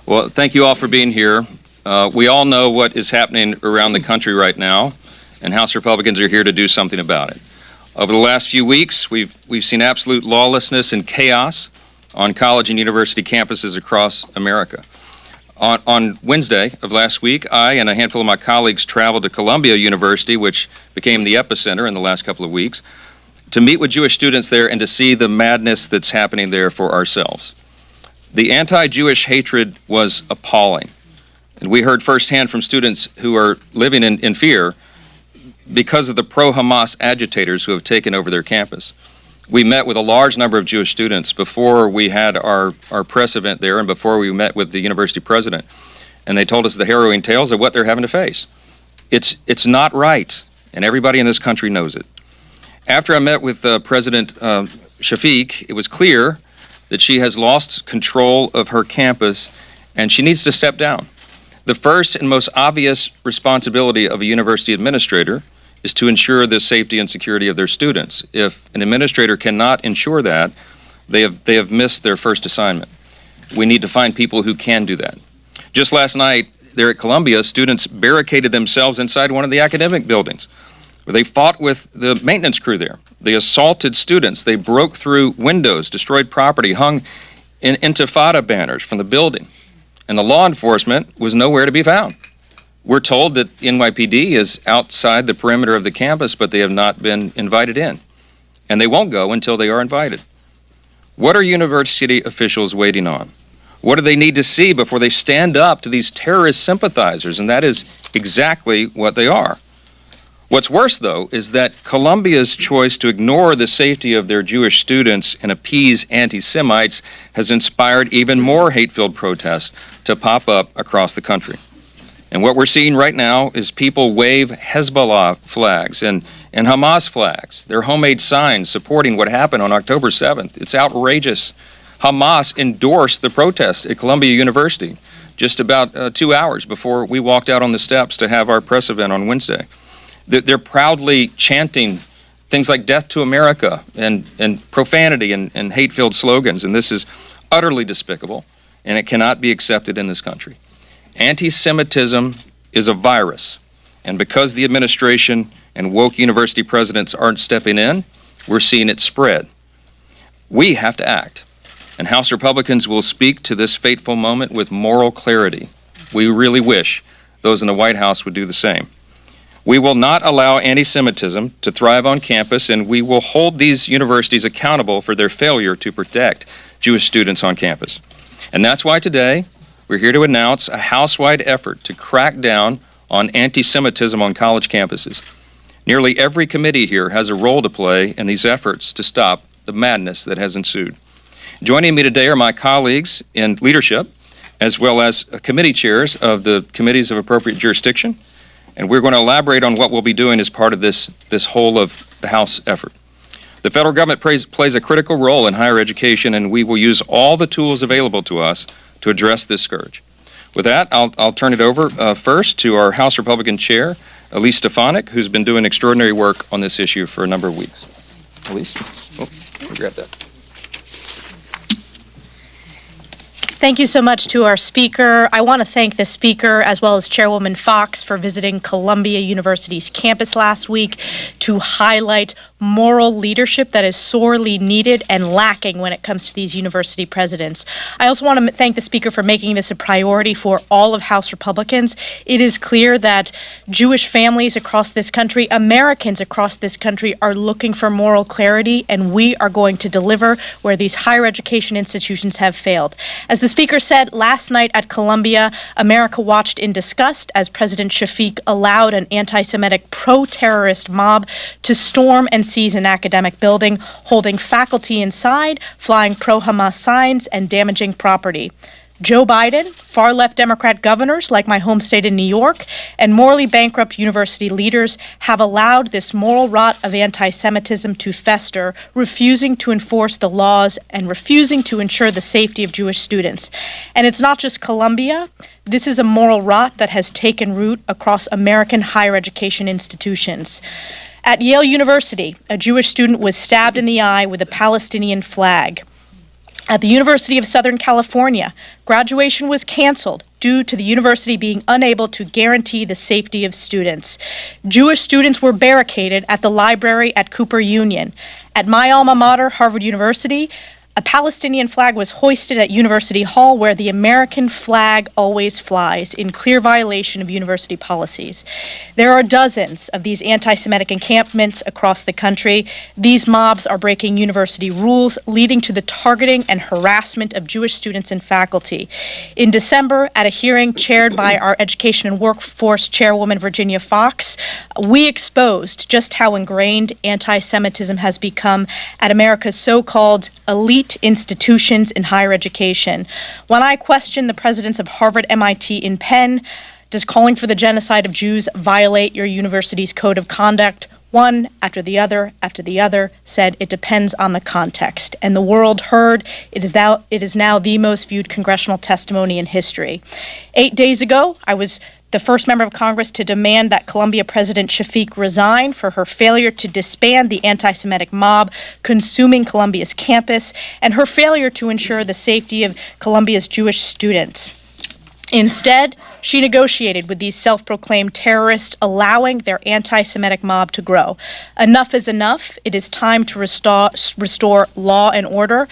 Well, thank you all for being here. We all know what is happening around the country right now, and House Republicans are here to do something about it. Over the last few weeks, we've seen absolute lawlessness and chaos on college and university campuses across America. On Wednesday of last week, I and a handful of my colleagues traveled to Columbia University, which became the epicenter in the last couple of weeks, to meet with Jewish students there and to see the madness that's happening there for ourselves. The anti-Jewish hatred was appalling, and we heard firsthand from students who are living in fear because of the pro-Hamas agitators who have taken over their campus. We met with a large number of Jewish students before we had our press event there and before we met with the university president, and they told us the harrowing tales of what they're having to face. It's not right, and everybody in this country knows it. After I met with President Shafiq, it was clear that she has lost control of her campus and she needs to step down. The first and most obvious responsibility of a university administrator is to ensure the safety and security of their students. If an administrator cannot ensure that, they have missed their first assignment. We need to find people who can do that. Just last night, there at Columbia, students barricaded themselves inside one of the academic buildings. They fought with the maintenance crew there. They assaulted students. They broke through windows, destroyed property, hung intifada banners from the building. And the law enforcement was nowhere to be found. We're told that NYPD is outside the perimeter of the campus, but they have not been invited in. And they won't go until they are invited. What are university officials waiting on? What do they need to see before they stand up to these terrorist sympathizers? And that is exactly what they are. What's worse, though, is that Columbia's choice to ignore the safety of their Jewish students and appease anti-Semites has inspired even more hate-filled protests to pop up across the country. And what we're seeing right now is people wave Hezbollah flags and Hamas flags, their homemade signs supporting what happened on October 7th. It's outrageous. Hamas endorsed the protest at Columbia University just about 2 hours before we walked out on the steps to have our press event on Wednesday. They're proudly chanting things like death to America and profanity and hate-filled slogans, and this is utterly despicable, and it cannot be accepted in this country. Anti-Semitism is a virus, and because the administration and woke university presidents aren't stepping in, we're seeing it spread. We have to act, and House Republicans will speak to this fateful moment with moral clarity. We really wish those in the White House would do the same. We will not allow anti-Semitism to thrive on campus, and we will hold these universities accountable for their failure to protect Jewish students on campus. And that's why today we're here to announce a house-wide effort to crack down on anti-Semitism on college campuses. Nearly every committee here has a role to play in these efforts to stop the madness that has ensued. Joining me today are my colleagues in leadership, as well as committee chairs of the committees of appropriate jurisdiction. And we're going to elaborate on what we'll be doing as part of this whole of the House effort. The federal government plays a critical role in higher education, and we will use all the tools available to us to address this scourge. With that, I'll turn it over first to our House Republican Chair, Elise Stefanik, who's been doing extraordinary work on this issue for a number of weeks. Elise? Oh, let me grab that. Thank you so much to our speaker. I want to thank the speaker as well as Chairwoman Fox for visiting Columbia University's campus last week to highlight moral leadership that is sorely needed and lacking when it comes to these university presidents. I also want to thank the speaker for making this a priority for all of House Republicans. It is clear that Jewish families across this country, Americans across this country, are looking for moral clarity, and we are going to deliver where these higher education institutions have failed. As the speaker said, last night at Columbia, America watched in disgust as President Shafiq allowed an anti-Semitic pro-terrorist mob to storm and seize an academic building, holding faculty inside, flying pro-Hamas signs, and damaging property. Joe Biden, far-left Democrat governors like my home state in New York, and morally bankrupt university leaders have allowed this moral rot of anti-Semitism to fester, refusing to enforce the laws and refusing to ensure the safety of Jewish students. And it's not just Columbia. This is a moral rot that has taken root across American higher education institutions. At Yale University, a Jewish student was stabbed in the eye with a Palestinian flag. At the University of Southern California, graduation was canceled due to the university being unable to guarantee the safety of students. Jewish students were barricaded at the library at Cooper Union. At my alma mater, Harvard University, a Palestinian flag was hoisted at University Hall where the American flag always flies, in clear violation of university policies. There are dozens of these anti-Semitic encampments across the country. These mobs are breaking university rules, leading to the targeting and harassment of Jewish students and faculty. In December, at a hearing chaired by our Education and Workforce Chairwoman Virginia Fox, we exposed just how ingrained anti-Semitism has become at America's so-called elite institutions in higher education. When I questioned the presidents of Harvard, MIT, and Penn, does calling for the genocide of Jews violate your university's code of conduct? One after the other said it depends on the context. And the world heard it is now the most viewed congressional testimony in history. 8 days ago, I was the first member of Congress to demand that Columbia President Shafiq resign for her failure to disband the anti-Semitic mob consuming Columbia's campus and her failure to ensure the safety of Columbia's Jewish students. Instead, she negotiated with these self-proclaimed terrorists, allowing their anti-Semitic mob to grow. Enough is enough. It is time to restore law and order,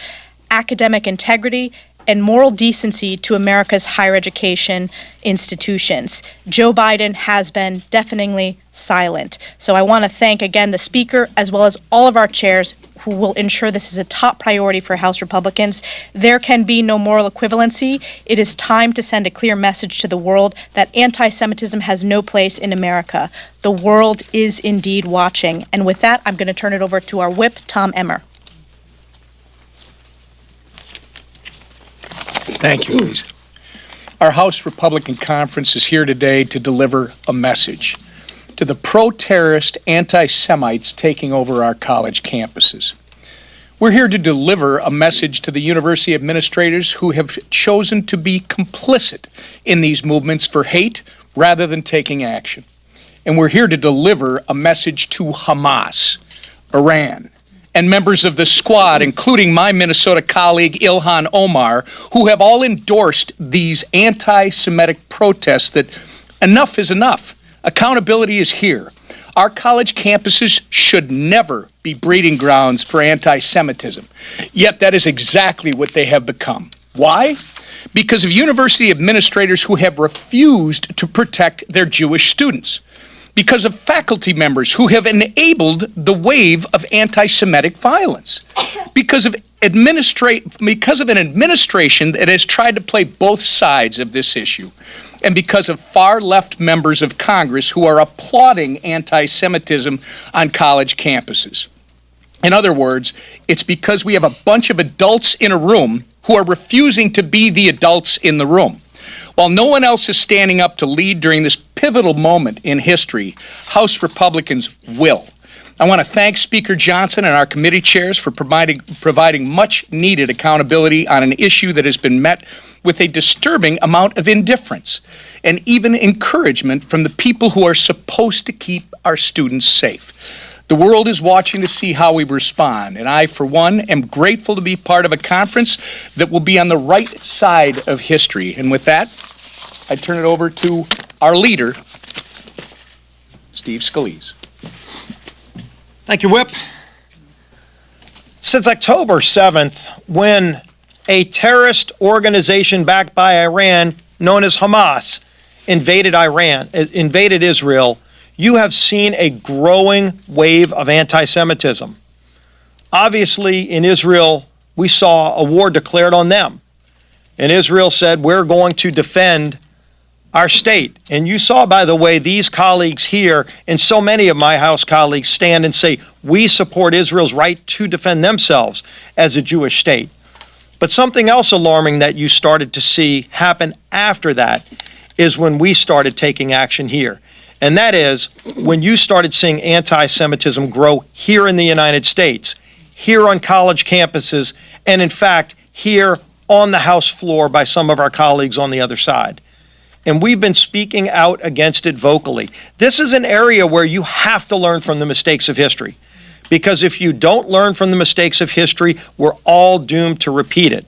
academic integrity, and moral decency to America's higher education institutions. Joe Biden has been deafeningly silent. So I want to thank again the Speaker as well as all of our chairs who will ensure this is a top priority for House Republicans. There can be no moral equivalency. It is time to send a clear message to the world that anti-Semitism has no place in America. The world is indeed watching. And with that, I'm going to turn it over to our whip, Tom Emmer. Thank you, Lisa. Our House Republican Conference is here today to deliver a message to the pro-terrorist anti-Semites taking over our college campuses. We're here to deliver a message to the university administrators who have chosen to be complicit in these movements for hate rather than taking action. And we're here to deliver a message to Hamas, Iran, and members of the squad, including my Minnesota colleague Ilhan Omar, who have all endorsed these anti-Semitic protests that enough is enough. Accountability is here. Our college campuses should never be breeding grounds for anti-Semitism. Yet that is exactly what they have become. Why? Because of university administrators who have refused to protect their Jewish students. Because of faculty members who have enabled the wave of anti-Semitic violence. Because of an administration that has tried to play both sides of this issue. And because of far-left members of Congress who are applauding anti-Semitism on college campuses. In other words, it's because we have a bunch of adults in a room who are refusing to be the adults in the room. While no one else is standing up to lead during this pivotal moment in history, House Republicans will. I want to thank Speaker Johnson and our committee chairs for providing much-needed accountability on an issue that has been met with a disturbing amount of indifference and even encouragement from the people who are supposed to keep our students safe. The world is watching to see how we respond, and I, for one, am grateful to be part of a conference that will be on the right side of history. And with that, I turn it over to our leader, Steve Scalise. Thank you, Whip. Since October 7th, when a terrorist organization backed by Iran, known as Hamas, invaded Israel, you have seen a growing wave of anti-Semitism. Obviously, in Israel, we saw a war declared on them. And Israel said, we're going to defend our state. And you saw, by the way, these colleagues here and so many of my House colleagues stand and say, we support Israel's right to defend themselves as a Jewish state. But something else alarming that you started to see happen after that is when we started taking action here. And that is when you started seeing anti-Semitism grow here in the United States, here on college campuses, and in fact, here on the House floor by some of our colleagues on the other side. And we've been speaking out against it vocally. This is an area where you have to learn from the mistakes of history, Because if you don't learn from the mistakes of history, we're all doomed to repeat it.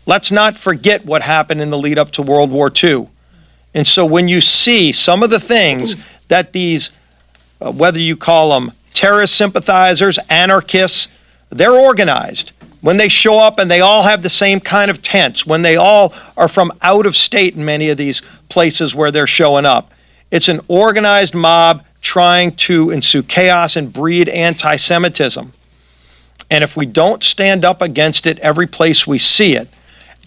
Let's not forget what happened in the lead up to World War II. And so when you see some of the things that these, whether you call them terrorist sympathizers, anarchists, they're organized. When they show up and they all have the same kind of tents, when they all are from out of state in many of these places where they're showing up, it's an organized mob trying to ensue chaos and breed anti-Semitism. And if we don't stand up against it every place we see it,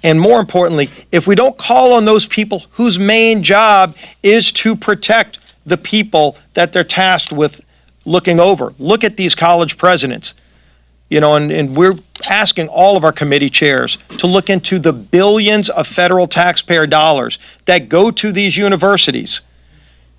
and more importantly, if we don't call on those people whose main job is to protect the people that they're tasked with looking over. Look at these college presidents. You know, and we're asking all of our committee chairs to look into the billions of federal taxpayer dollars that go to these universities.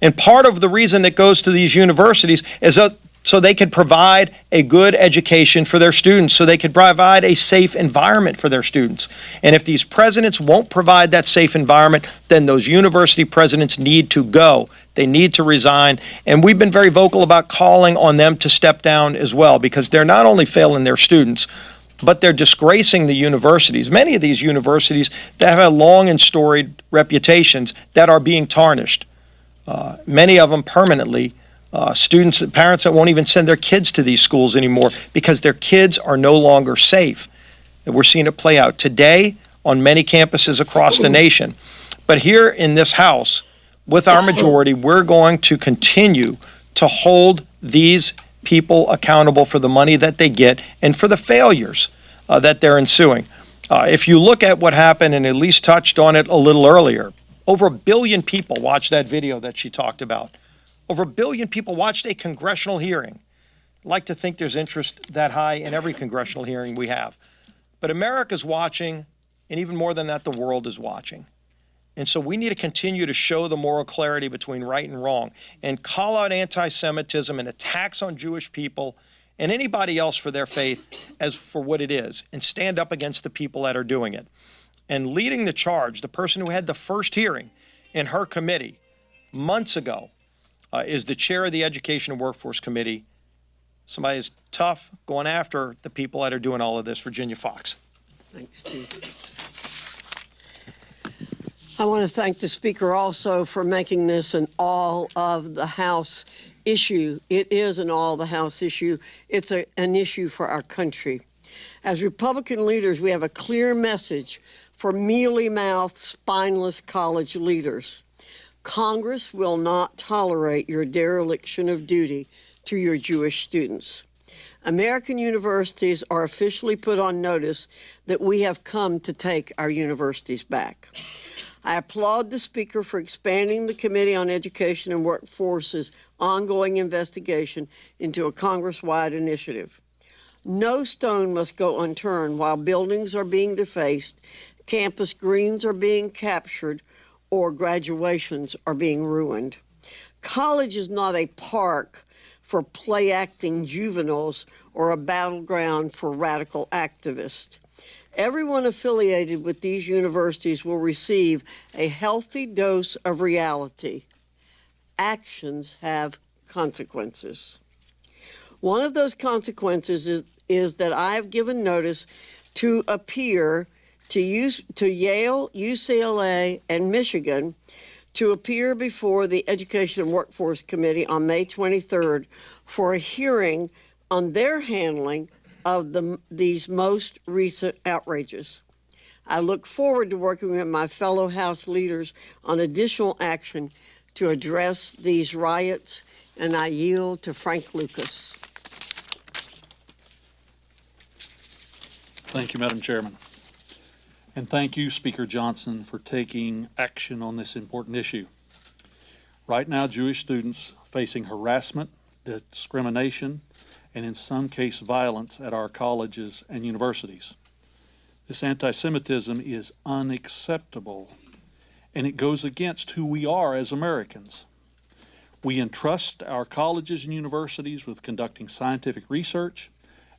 And part of the reason it goes to these universities is so they can provide a good education for their students, so they can provide a safe environment for their students. And if these presidents won't provide that safe environment, then those university presidents need to go. They need to resign. And we've been very vocal about calling on them to step down as well, because they're not only failing their students, but they're disgracing the universities. Many of these universities that have long and storied reputations that are being tarnished. Many of them permanently. Students and parents that won't even send their kids to these schools anymore because their kids are no longer safe. And we're seeing it play out today on many campuses across the nation. But here in this House, with our majority, we're going to continue to hold these people accountable for the money that they get and for the failures that they're ensuing. If you look at what happened, and Elise touched on it a little earlier, over 1 billion people watched that video that she talked about. Over 1 billion people watched a congressional hearing. I'd like to think there's interest that high in every congressional hearing we have. But America's watching, and even more than that, the world is watching. And so we need to continue to show the moral clarity between right and wrong and call out anti-Semitism and attacks on Jewish people and anybody else for their faith as for what it is, and stand up against the people that are doing it. And leading the charge, the person who had the first hearing in her committee months ago, is the chair of the Education and Workforce Committee. Somebody is tough, going after the people that are doing all of this, Virginia Fox. Thanks, Steve. I want to thank the Speaker also for making this an all of the House issue. It is an all of the House issue. It's an issue for our country. As Republican leaders, we have a clear message for mealy-mouthed, spineless college leaders. Congress will not tolerate your dereliction of duty to your Jewish students. American universities are officially put on notice that we have come to take our universities back. I applaud the Speaker for expanding the Committee on Education and Workforce's ongoing investigation into a Congress-wide initiative. No stone must go unturned while buildings are being defaced, campus greens are being captured, or graduations are being ruined. College is not a park for play-acting juveniles or a battleground for radical activists. Everyone affiliated with these universities will receive a healthy dose of reality. Actions have consequences. One of those consequences is that I have given notice to appear to Yale, UCLA, and Michigan to appear before the Education and Workforce Committee on May 23rd for a hearing on their handling of these most recent outrages. I look forward to working with my fellow House leaders on additional action to address these riots, and I yield to Frank Lucas. Thank you, Madam Chairman. And thank you, Speaker Johnson, for taking action on this important issue. Right now, Jewish students facing harassment, discrimination, and in some case violence at our colleges and universities. This anti-Semitism is unacceptable, and it goes against who we are as Americans. We entrust our colleges and universities with conducting scientific research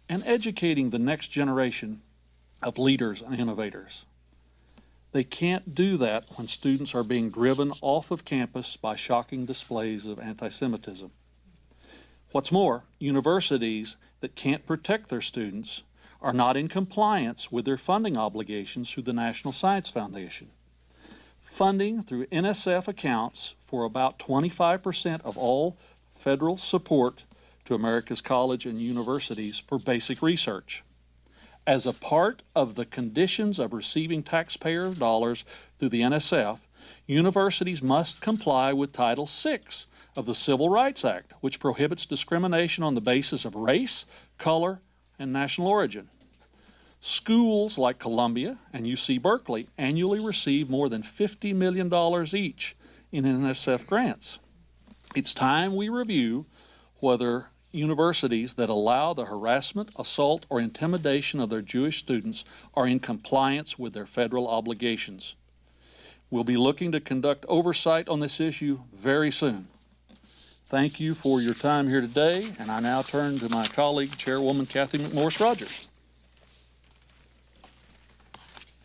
and educating the next generation of leaders and innovators. They can't do that when students are being driven off of campus by shocking displays of anti-Semitism. What's more, universities that can't protect their students are not in compliance with their funding obligations through the National Science Foundation. Funding through NSF accounts for about 25% of all federal support to America's college and universities for basic research. As a part of the conditions of receiving taxpayer dollars through the NSF, universities must comply with Title VI of the Civil Rights Act, which prohibits discrimination on the basis of race, color, and national origin. Schools like Columbia and UC Berkeley annually receive more than $50 million each in NSF grants. It's time we review whether universities that allow the harassment, assault, or intimidation of their Jewish students are in compliance with their federal obligations. We'll be looking to conduct oversight on this issue very soon. Thank you for your time here today, and I now turn to my colleague, Chairwoman Kathy McMorris Rogers.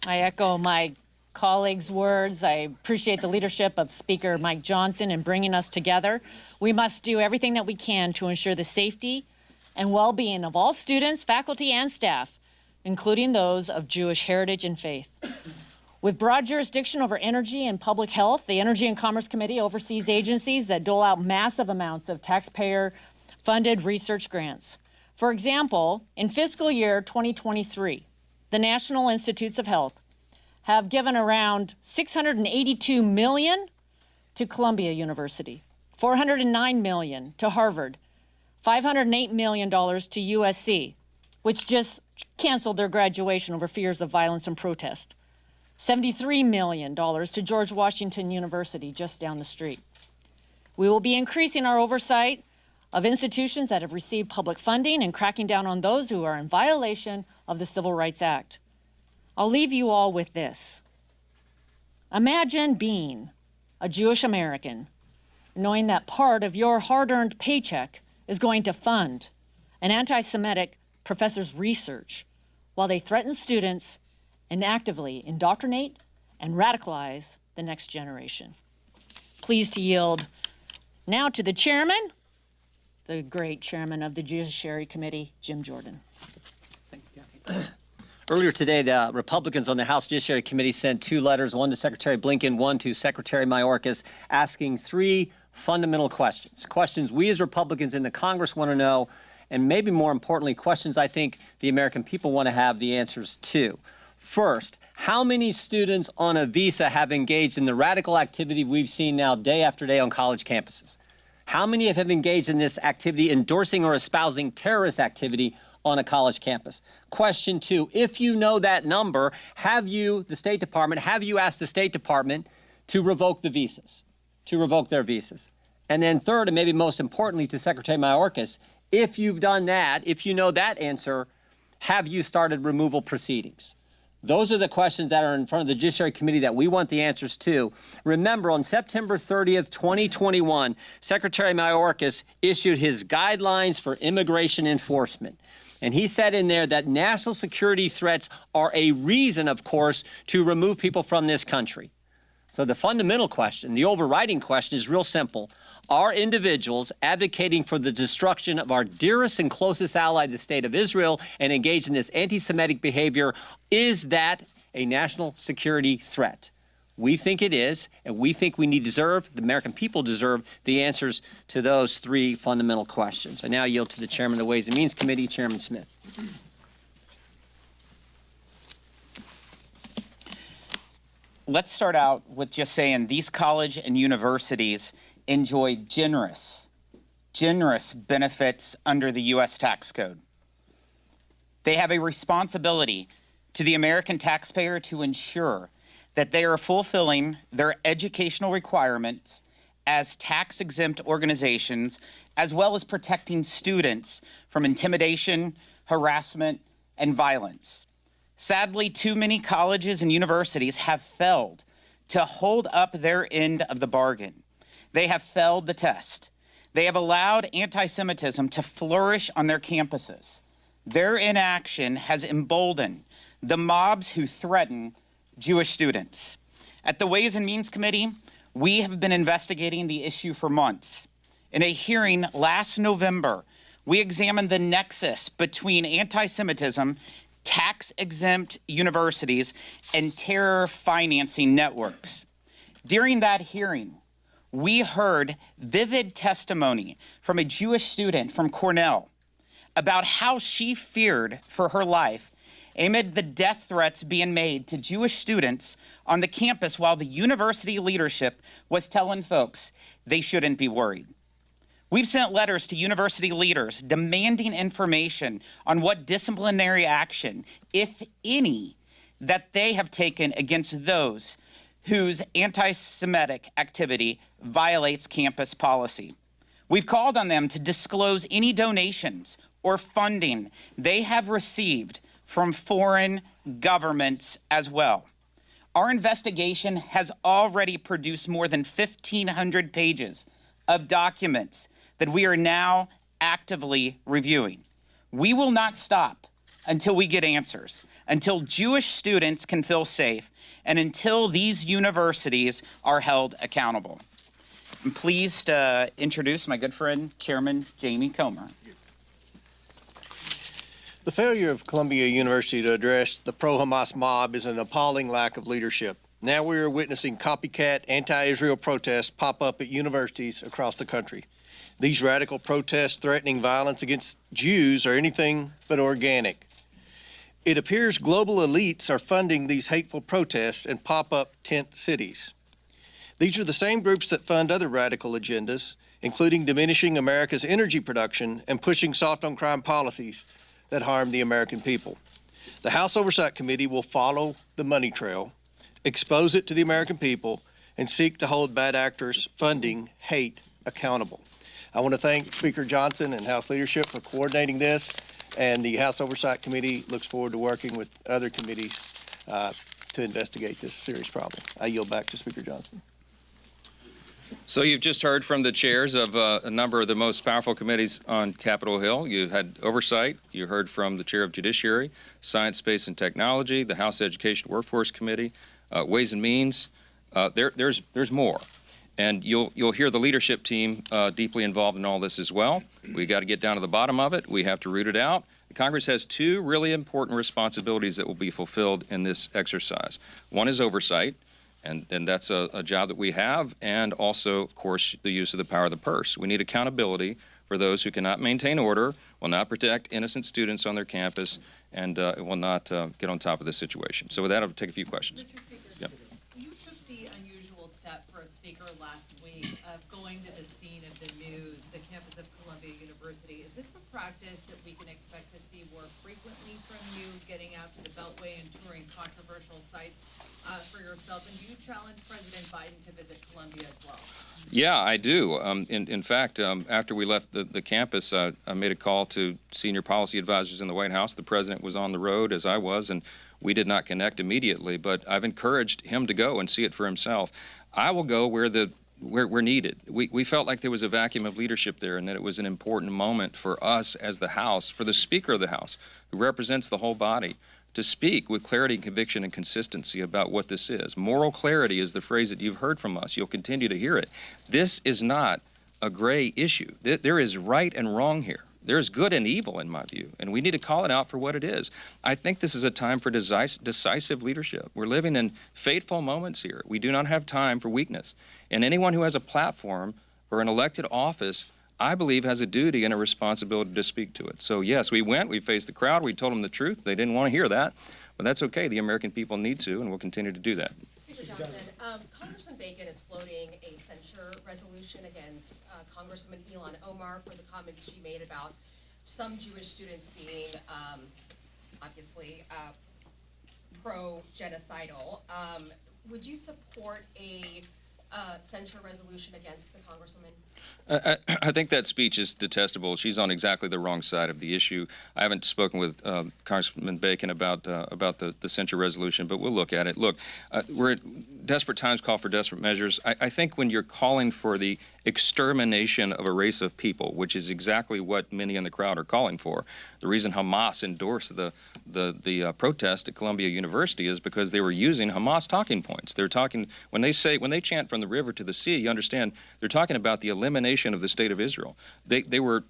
I echo my colleagues' words. I appreciate the leadership of Speaker Mike Johnson in bringing us together. We must do everything that we can to ensure the safety and well-being of all students, faculty, and staff, including those of Jewish heritage and faith. With broad jurisdiction over energy and public health, the Energy and Commerce Committee oversees agencies that dole out massive amounts of taxpayer-funded research grants. For example, in fiscal year 2023, the National Institutes of Health have given around $682 million to Columbia University, $409 million to Harvard, $508 million to USC, which just canceled their graduation over fears of violence and protest, $73 million to George Washington University just down the street. We will be increasing our oversight of institutions that have received public funding and cracking down on those who are in violation of the Civil Rights Act. I'll leave you all with this. Imagine being a Jewish American, knowing that part of your hard-earned paycheck is going to fund an anti-Semitic professor's research while they threaten students and actively indoctrinate and radicalize the next generation. Pleased to yield now to the chairman, the great chairman of the Judiciary Committee, Jim Jordan. Thank you, Kathy. Earlier today, the Republicans on the House Judiciary Committee sent 2 letters, one to Secretary Blinken, one to Secretary Mayorkas, asking 3 fundamental questions. Questions we as Republicans in the Congress want to know, and maybe more importantly, questions I think the American people want to have the answers to. First, how many students on a visa have engaged in the radical activity we've seen now day after day on college campuses? How many have engaged in this activity, endorsing or espousing terrorist activity on a college campus? Question 2, if you know that number, have you, the State Department, have you asked the State Department to revoke the visas, to revoke their visas? And then third, and maybe most importantly to Secretary Mayorkas, if you've done that, if you know that answer, have you started removal proceedings? Those are the questions that are in front of the Judiciary Committee that we want the answers to. Remember, on September 30th, 2021, Secretary Mayorkas issued his guidelines for immigration enforcement. And he said in there that national security threats are a reason, of course, to remove people from this country. So the fundamental question, the overriding question is real simple. Are individuals advocating for the destruction of our dearest and closest ally, the State of Israel, and engaged in this anti-Semitic behavior, is that a national security threat? We think it is, and we think the American people deserve the answers to those 3 fundamental questions. I now yield to the Chairman of the Ways and Means Committee, Chairman Smith. Let's start out with just saying these colleges and universities enjoy generous benefits under the U.S. tax code. They have a responsibility to the American taxpayer to ensure that they are fulfilling their educational requirements as tax-exempt organizations, as well as protecting students from intimidation, harassment, and violence. Sadly, too many colleges and universities have failed to hold up their end of the bargain. They have failed the test. They have allowed anti-Semitism to flourish on their campuses. Their inaction has emboldened the mobs who threaten Jewish students. At the Ways and Means Committee, we have been investigating the issue for months. In a hearing last November, we examined the nexus between anti-Semitism, tax-exempt universities, and terror financing networks. During that hearing, we heard vivid testimony from a Jewish student from Cornell about how she feared for her life amid the death threats being made to Jewish students on the campus while the university leadership was telling folks they shouldn't be worried. We've sent letters to university leaders demanding information on what disciplinary action, if any, that they have taken against those whose anti-Semitic activity violates campus policy. We've called on them to disclose any donations or funding they have received from foreign governments as well. Our investigation has already produced more than 1,500 pages of documents that we are now actively reviewing. We will not stop until we get answers, until Jewish students can feel safe, and until these universities are held accountable. I'm pleased to introduce my good friend, Chairman Jamie Comer. The failure of Columbia University to address the pro-Hamas mob is an appalling lack of leadership. Now we are witnessing copycat anti-Israel protests pop up at universities across the country. These radical protests threatening violence against Jews are anything but organic. It appears global elites are funding these hateful protests and pop-up tent cities. These are the same groups that fund other radical agendas, including diminishing America's energy production and pushing soft-on-crime policies that harm the American people. The House Oversight Committee will follow the money trail, expose it to the American people, and seek to hold bad actors funding hate accountable. I want to thank Speaker Johnson and House leadership for coordinating this, and the House Oversight Committee looks forward to working with other committees to investigate this serious problem. I yield back to Speaker Johnson. So you've just heard from the chairs of a number of the most powerful committees on Capitol Hill. You've had oversight. You heard from the chair of Judiciary, Science, Space, and Technology, the House Education Workforce Committee, Ways and Means. There's more. And you'll hear the leadership team deeply involved in all this as well. We got to get down to the bottom of it. We have to root it out. Congress has two really important responsibilities that will be fulfilled in this exercise. One is oversight, and that's a job that we have, and also, of course, the use of the power of the purse. We need accountability for those who cannot maintain order, will not protect innocent students on their campus, and will not get on top of this situation. So with that, I'll take a few questions. Mr. Speaker, Yep. you took the unusual step for a speaker last week of going to the scene of the news, the campus of Columbia University. Is this a practice that we can expect to see more frequently from you, getting out to the Beltway and touring controversial sites for yourself? And do you challenge President Biden to visit Columbia as well? Yeah, I do. In fact, after we left the campus, I made a call to senior policy advisors in the White House. The president was on the road, as I was, and we did not connect immediately, but I've encouraged him to go and see it for himself. I will go where we're needed. We felt like there was a vacuum of leadership there, and that it was an important moment for us as the House, for the Speaker of the House, who represents the whole body, to speak with clarity, conviction, and consistency about what this is. Moral clarity is the phrase that you've heard from us. You'll continue to hear it. This is not a gray issue. There is right and wrong here. There's good and evil, in my view, and we need to call it out for what it is. I think this is a time for decisive leadership. We're living in fateful moments here. We do not have time for weakness. And anyone who has a platform or an elected office, I believe, has a duty and a responsibility to speak to it. So yes, we went, we faced the crowd, we told them the truth. They didn't want to hear that, but that's okay. The American people need to, and we'll continue to do that. Speaker Johnson, Congressman Bacon is floating a censure resolution against Congresswoman Ilhan Omar for the comments she made about some Jewish students being obviously pro-genocidal. Would you support a censure resolution against the Congresswoman? I think that speech is detestable. She's on exactly the wrong side of the issue. I haven't spoken with Congressman Bacon about the censure resolution, but we'll look at it. Look, we're at desperate times call for desperate measures. I think when you're calling for the extermination of a race of people, which is exactly what many in the crowd are calling for, The reason Hamas endorsed the protest at Columbia University is because they were using Hamas talking points. They're talking when they chant from the river to the sea. You understand they're talking about the elimination of the state of Israel. They were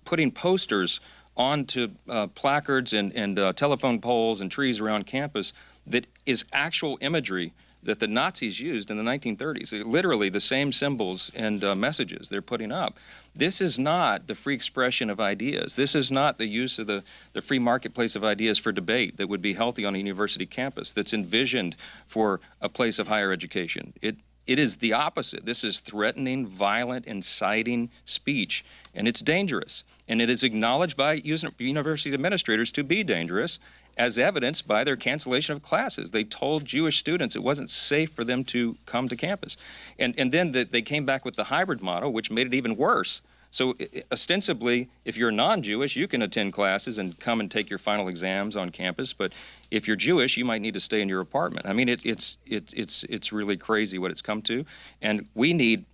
putting posters onto placards and telephone poles and trees around campus that is actual imagery that the Nazis used in the 1930s. Literally the same symbols and messages they're putting up. This is not the free expression of ideas. This is not the use of the free marketplace of ideas for debate that would be healthy on a university campus, that's envisioned for a place of higher education. It is the opposite. This is threatening, violent, inciting speech, and it's dangerous. And it is acknowledged by university administrators to be dangerous, as evidenced by their cancellation of classes. They told Jewish students it wasn't safe for them to come to campus. And then they came back with the hybrid model, which made it even worse. So ostensibly, if you're non-Jewish, you can attend classes and come and take your final exams on campus. But if you're Jewish, you might need to stay in your apartment. I mean, it's really crazy what it's come to. And we need,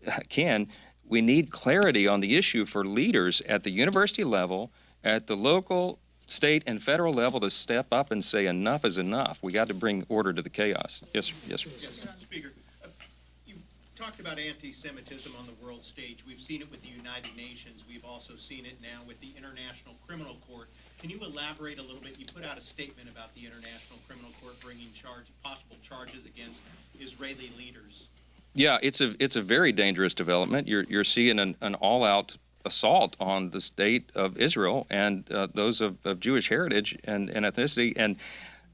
we need clarity on the issue for leaders at the university level, at the local, state, and federal level to step up and say enough is enough. We got to bring order to the chaos. Yes, sir. Yes, sir. Yes, Speaker. You talked about anti-Semitism on the world stage. We've seen it with the United Nations. We've also seen it now with the International Criminal Court. Can you elaborate a little bit? You put out a statement about the International Criminal Court bringing possible charges against Israeli leaders. Yeah, it's a very dangerous development. You're seeing an all-out assault on the state of Israel and those of Jewish heritage and ethnicity, and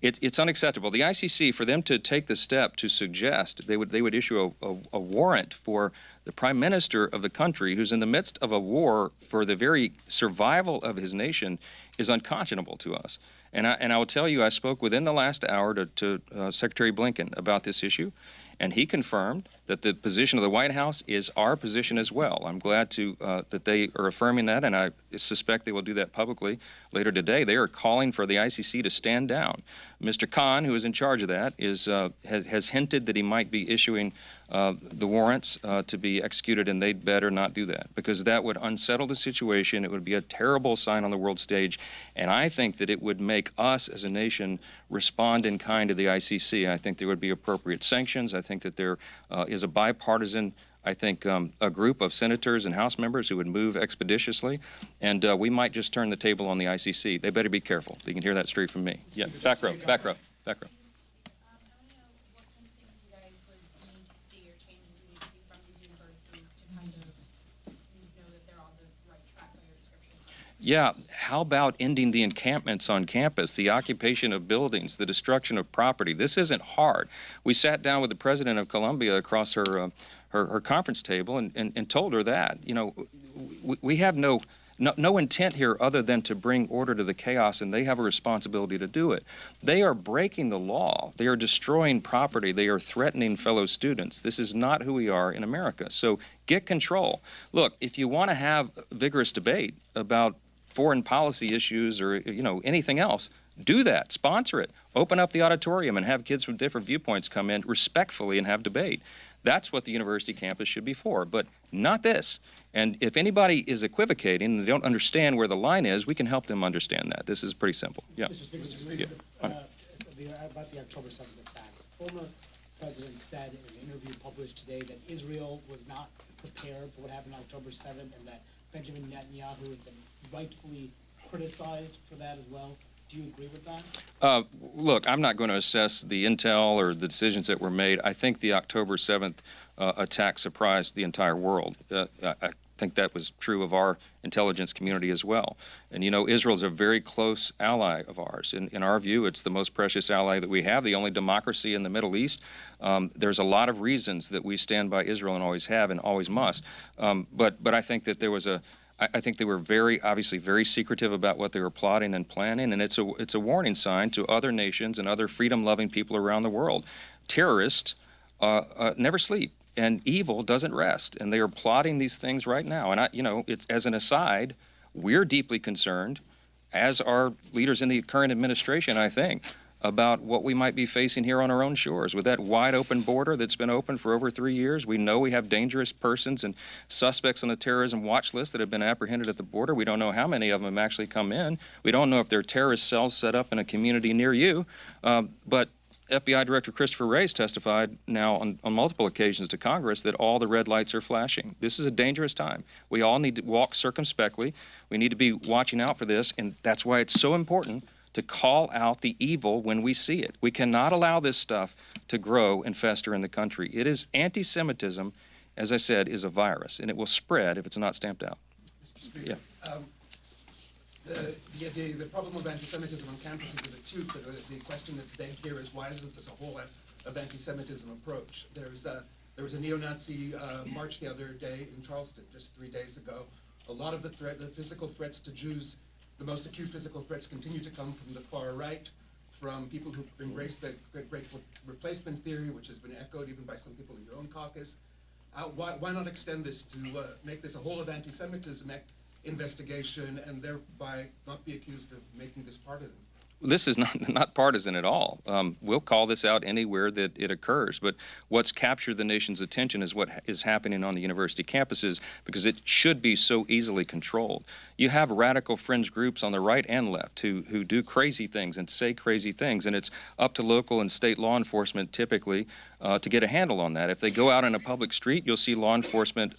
it's unacceptable. The ICC, for them to take the step to suggest they would issue a warrant for the prime minister of the country who's in the midst of a war for the very survival of his nation is unconscionable to us. And I will tell you, I spoke within the last hour to Secretary Blinken about this issue, and he confirmed that the position of the White House is our position as well. I'm glad that they are affirming that, and I suspect they will do that publicly later today. They are calling for the ICC to stand down. Mr. Khan, who is in charge of that, has hinted that he might be issuing the warrants to be executed, and they'd better not do that, because that would unsettle the situation. It would be a terrible sign on the world stage, and I think that it would make us as a nation respond in kind to the ICC. I think there would be appropriate sanctions. I think that there is a bipartisan, a group of senators and House members who would move expeditiously, and we might just turn the table on the ICC. They better be careful. You can hear that straight from me. Yeah, back row. Yeah, how about ending the encampments on campus, the occupation of buildings, the destruction of property? This isn't hard. We sat down with the president of Columbia across her conference table and told her that. You know, we have no intent here other than to bring order to the chaos, and they have a responsibility to do it. They are breaking the law. They are destroying property. They are threatening fellow students. This is not who we are in America. So get control. Look, if you want to have vigorous debate about foreign policy issues or, anything else, do that. Sponsor it. Open up the auditorium and have kids from different viewpoints come in respectfully and have debate. That's what the university campus should be for, but not this. And if anybody is equivocating and they don't understand where the line is, we can help them understand that. This is pretty simple. Yeah. About the October 7th attack. Former president said in an interview published today that Israel was not prepared for what happened on October 7th and that Benjamin Netanyahu has been rightfully criticized for that as well. Do you agree with that? Look, I'm not going to assess the intel or the decisions that were made. I think the October 7th attack surprised the entire world. I think that was true of our intelligence community as well. And Israel is a very close ally of ours. In our view, it's the most precious ally that we have, the only democracy in the Middle East. There's a lot of reasons that we stand by Israel and always have and always must. But I think that there was I think they were obviously very secretive about what they were plotting and planning, and it's a warning sign to other nations and other freedom-loving people around the world. Terrorists never sleep, and evil doesn't rest, and they are plotting these things right now. And it's, as an aside, we're deeply concerned, as are leaders in the current administration, I think, about what we might be facing here on our own shores. With that wide open border that's been open for over 3 years, we know we have dangerous persons and suspects on the terrorism watch list that have been apprehended at the border. We don't know how many of them have actually come in. We don't know if there are terrorist cells set up in a community near you. But FBI Director Christopher Wray's testified now on multiple occasions to Congress that all the red lights are flashing. This is a dangerous time. We all need to walk circumspectly. We need to be watching out for this, and that's why it's so important to call out the evil when we see it. We cannot allow this stuff to grow and fester in the country. It is anti-Semitism, as I said, is a virus, and it will spread if it's not stamped out. Mr. Speaker, the problem of anti-Semitism on campuses is acute, but the question that's begged here is why isn't this a whole of anti-Semitism approach? There was a neo-Nazi march the other day in Charleston, just 3 days ago. A lot of the physical threats to Jews, the most acute physical threats continue to come from the far right, from people who embrace the great replacement theory, which has been echoed even by some people in your own caucus. Why not extend this to make this a whole of anti-Semitism investigation and thereby not be accused of making this partisan? This is not partisan at all. We'll call this out anywhere that it occurs, but what's captured the nation's attention is what is happening on the university campuses, because it should be so easily controlled. You have radical fringe groups on the right and left who do crazy things and say crazy things, and it's up to local and state law enforcement typically to get a handle on that. If they go out on a public street, you'll see law enforcement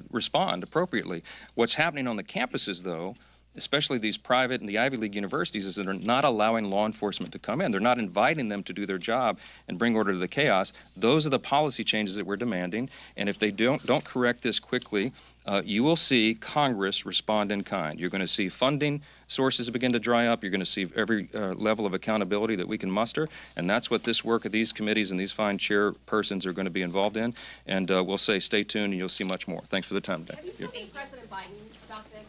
respond appropriately. What's happening on the campuses, though, especially these private and the Ivy League universities, is that they're not allowing law enforcement to come in. They're not inviting them to do their job and bring order to the chaos. Those are the policy changes that we're demanding, and if they don't correct this quickly, you will see Congress respond in kind. You're going to see funding sources begin to dry up. You're going to see every level of accountability that we can muster, and that's what this work of these committees and these fine chairpersons are going to be involved in, and we'll say stay tuned and you'll see much more. Thanks for the time today. Have you spoken to President Biden about this?